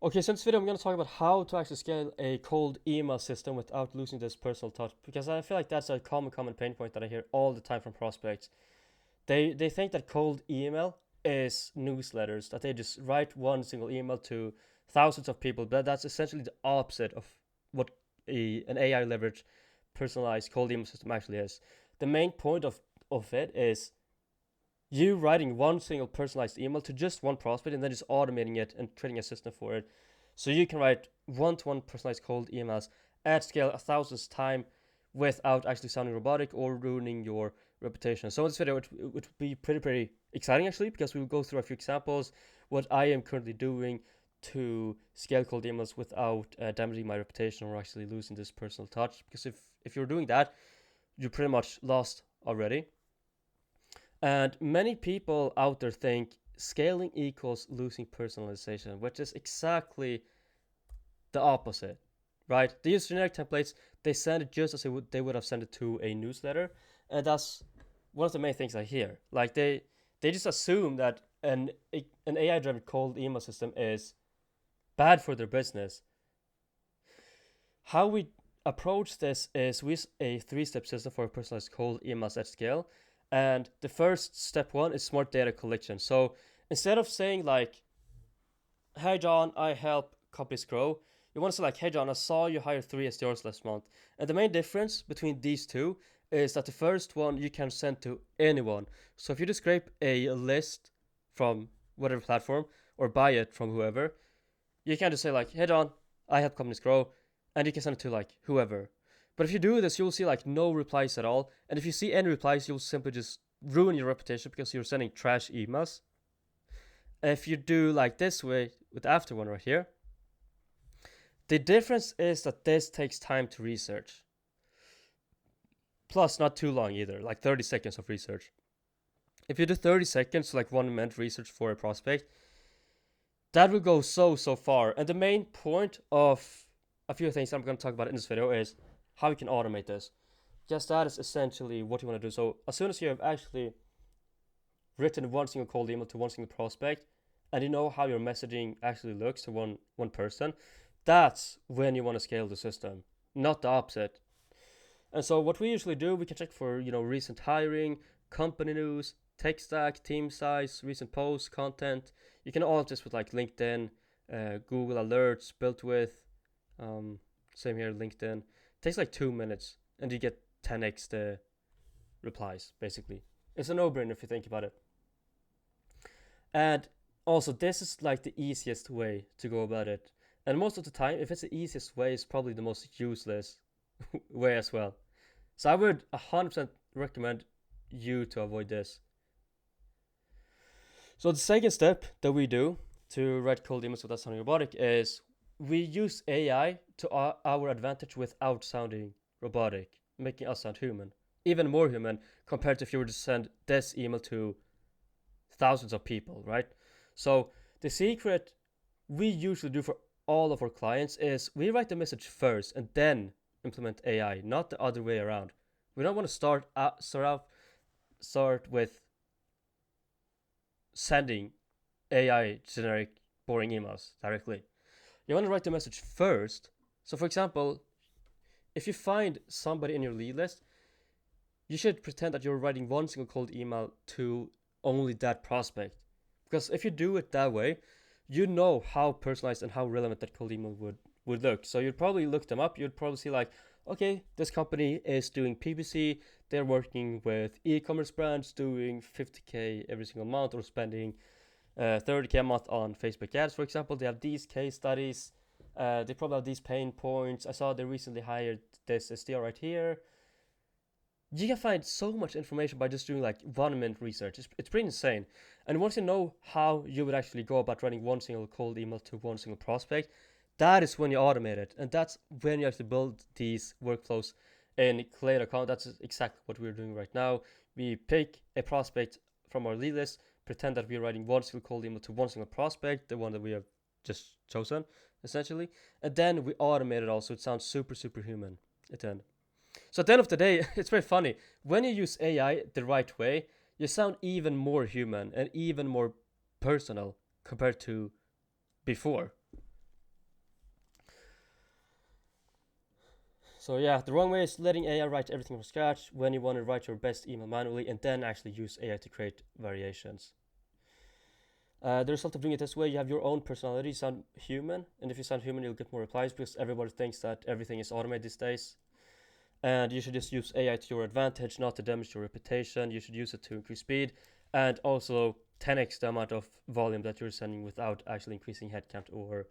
Okay, so in this video I'm going to talk about how to actually scale a cold email system without losing this personal touch, because I feel like that's a common pain point that I hear all the time from prospects. They think that cold email is newsletters, that they just write one single email to thousands of people, but that's essentially the opposite of what an AI leveraged personalized cold email system actually is. The main point of it is you writing one single personalized email to just one prospect and then just automating it and creating a system for it. So you can write one-to-one personalized cold emails at scale a thousandth time without actually sounding robotic or ruining your reputation. So in this video, it would be pretty exciting actually, because we will go through a few examples, what I am currently doing to scale cold emails without damaging my reputation or actually losing this personal touch. Because if you're doing that, you're pretty much lost already. And many people out there think scaling equals losing personalization, which is exactly the opposite, right? They use generic templates, they send it just as they would have sent it to a newsletter, and that's one of the main things I hear. Like they just assume that an AI driven cold email system is bad for their business. How we approach this is with a 3-step system for personalized cold emails at scale. And the first step one is smart data collection. So instead of saying like, "Hey John, I help companies grow," you want to say like, "Hey John, I saw you hire 3 SDRs last month." And the main difference between these two is that the first one you can send to anyone. So if you just scrape a list from whatever platform or buy it from whoever, you can just say like, "Hey John, I help companies grow," and you can send it to like whoever. But if you do this, you'll see like no replies at all. And if you see any replies, you'll simply just ruin your reputation because you're sending trash emails. If you do like this way with the after one right here, the difference is that this takes time to research. Plus, not too long either, like 30 seconds of research. If you do 30 seconds, like 1 minute research for a prospect, that will go so far. And the main point of a few things I'm going to talk about in this video is how you can automate this. Just that is essentially what you want to do. So as soon as you have actually written one single cold email to one single prospect, and you know how your messaging actually looks to one person, that's when you want to scale the system, not the opposite. And so what we usually do, we can check for recent hiring, company news, tech stack, team size, recent posts, content. You can all this with like LinkedIn, Google Alerts built with, same here, LinkedIn. It takes like 2 minutes, and you get 10x the replies. Basically, it's a no-brainer if you think about it. And also, this is like the easiest way to go about it. And most of the time, if it's the easiest way, it's probably the most useless way as well. So I would 100% recommend you to avoid this. So the second step that we do to write cold emails without sounding robotic is we use AI to our advantage without sounding robotic, making us sound human, even more human compared to if you were to send this email to thousands of people, right? So the secret we usually do for all of our clients is we write the message first and then implement AI, not the other way around. We don't want to start with sending AI generic boring emails directly. You want to write the message first. So for example, if you find somebody in your lead list, you should pretend that you're writing one single cold email to only that prospect. Because if you do it that way, you know how personalized and how relevant that cold email would look. So you'd probably look them up. You'd probably see like, okay, this company is doing PPC. They're working with e-commerce brands, doing 50K every single month, or spending 30K a month on Facebook ads, for example. They have these case studies. They probably have these pain points. I saw they recently hired this SDR right here. You can find so much information by just doing like 1 minute research. It's pretty insane. And once you know how you would actually go about writing one single cold email to one single prospect, that is when you automate it. And that's when you actually build these workflows in Clear Account. That's exactly what we're doing right now. We pick a prospect from our lead list, pretend that we're writing one single cold email to one single prospect, the one that we have just chosen, essentially. And then we automate it all so it sounds super human at the end. So at the end of the day, it's very funny. When you use AI the right way, you sound even more human and even more personal compared to before. So yeah, the wrong way is letting AI write everything from scratch when you want to write your best email manually and then actually use AI to create variations. The result of doing it this way, you have your own personality, you sound human, and if you sound human, you'll get more replies because everybody thinks that everything is automated these days. And you should just use AI to your advantage, not to damage your reputation. You should use it to increase speed and also 10x the amount of volume that you're sending without actually increasing headcount or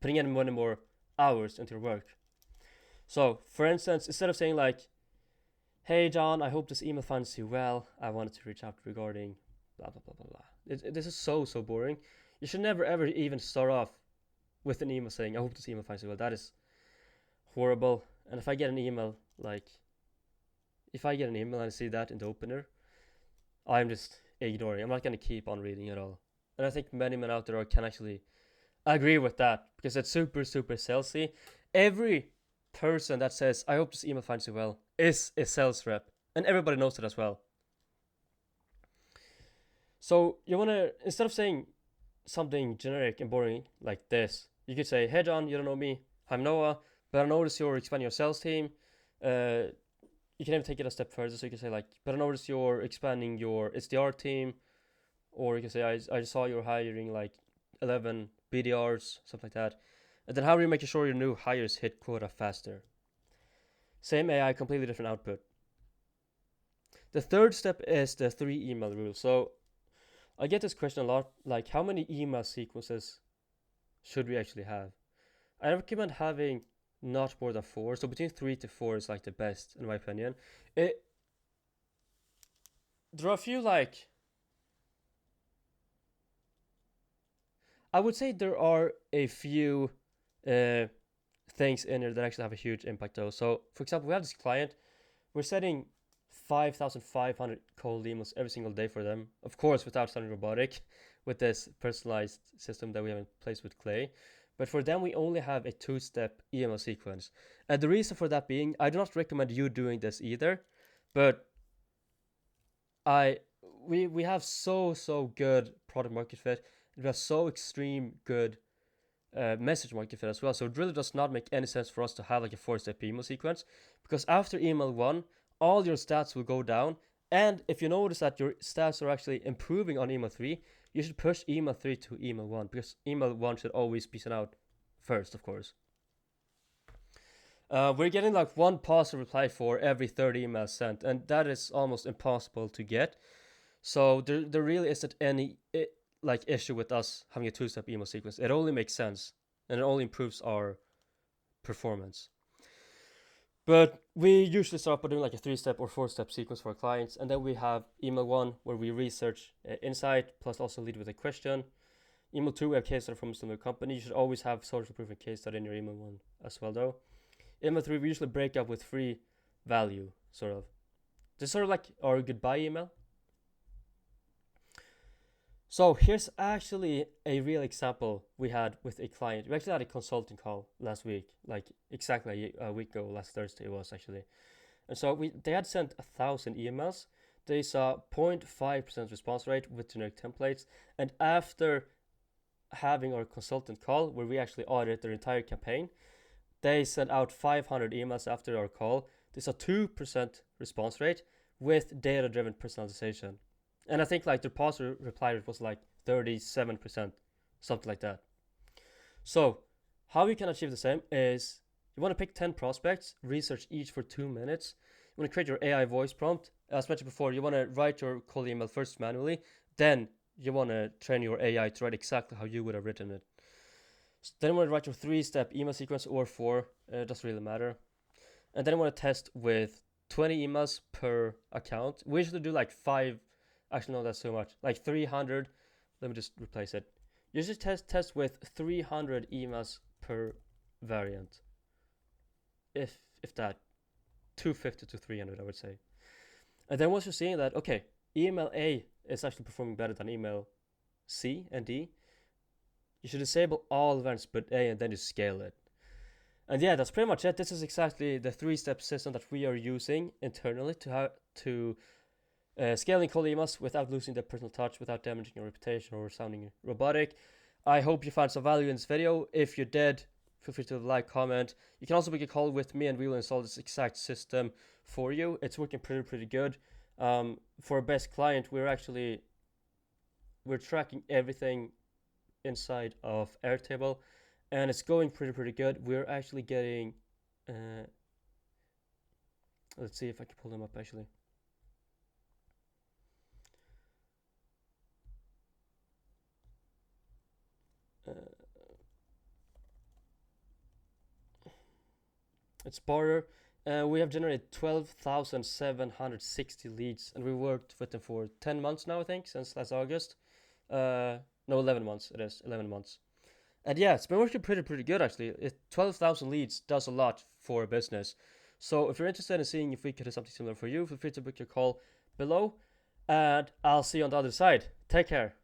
putting in many more hours into your work. So, for instance, instead of saying like, "Hey John, I hope this email finds you well. I wanted to reach out regarding blah blah blah blah blah." This is so boring. You should never ever even start off with an email saying, "I hope this email finds you well." That is horrible. And if I get an email and I see that in the opener, I'm just ignoring. I'm not gonna keep on reading at all. And I think many men out there can actually agree with that because it's super salesy. Every person that says, "I hope this email finds you well," is a sales rep, and everybody knows it as well. So you wanna, instead of saying something generic and boring like this, you could say, "Hey John, you don't know me. I'm Noah, but I notice you're expanding your sales team." You can even take it a step further, so you can say like, "But I notice you're expanding your SDR team," or you can say, I saw you're hiring like 11 BDRs, something like that. And then how are you making sure your new hires hit quota faster? Same AI, completely different output. The third step is the 3 email rule. So I get this question a lot, like how many email sequences should we actually have? I recommend having not more than 4. So between 3 to 4 is like the best in my opinion. There are a few like, I would say there are a few things in there that actually have a huge impact though. So for example, we have this client, we're setting 5,500 cold emails every single day for them, of course without sounding robotic, with this personalized system that we have in place with Clay. But for them, we only have a 2-step email sequence. And the reason for that being, I do not recommend you doing this either, but we have so good product market fit. We have so extreme good message market fit as well. So it really does not make any sense for us to have like a 4-step email sequence, because after email 1, all your stats will go down. And if you notice that your stats are actually improving on email 3, you should push email 3 to email 1, because email 1 should always be sent out first, of course. We're getting like 1 positive reply for every 30 emails sent, and that is almost impossible to get. So there really isn't any issue with us having a 2-step email sequence. It only makes sense, and it only improves our performance. But we usually start by doing like a 3-step or 4-step sequence for our clients, and then we have email 1 where we research insight plus also lead with a question. Email 2, we have case study from a similar company. You should always have social proof and case study in your email 1 as well though. Email 3, we usually break up with free value, sort of. This is sort of like our goodbye email. So here's actually a real example we had with a client. We actually had a consulting call last week, like exactly a week ago, last Thursday it was actually. And so they had sent 1,000 emails. They saw 0.5% response rate with generic templates. And after having our consultant call, where we actually audited their entire campaign, they sent out 500 emails after our call. They saw 2% response rate with data-driven personalization. And I think like their positive reply rate was like 37%, something like that. So how you can achieve the same is you want to pick 10 prospects, research each for 2 minutes. You want to create your AI voice prompt. As mentioned before, you want to write your cold email first manually. Then you want to train your AI to write exactly how you would have written it. Then you want to write your 3-step email sequence or 4. It doesn't really matter. And then you want to test with 20 emails per account. We usually do like 5. Actually, no, that's too much. Like 300. Let me just replace it. You just test with 300 emails per variant. If that, 250 to 300, I would say. And then once you're seeing that, okay, email A is actually performing better than email C and D, you should disable all variants but A, and then you scale it. And yeah, that's pretty much it. This is exactly the 3-step system that we are using internally to scaling cold emails without losing the personal touch, without damaging your reputation or sounding robotic. I hope you found some value in this video. If you did, feel free to like, comment. You can also book a call with me, and we will install this exact system for you. It's working pretty good. For a best client, we're tracking everything inside of Airtable, and it's going pretty good. We're actually getting let's see if I can pull them up actually. It's Barter. We have generated 12,760 leads, and we worked with them for 10 months now, I think, since last August. No, 11 months. It is 11 months. And yeah, it's been working pretty good actually. 12,000 leads does a lot for a business. So if you're interested in seeing if we could do something similar for you, feel free to book your call below, and I'll see you on the other side. Take care.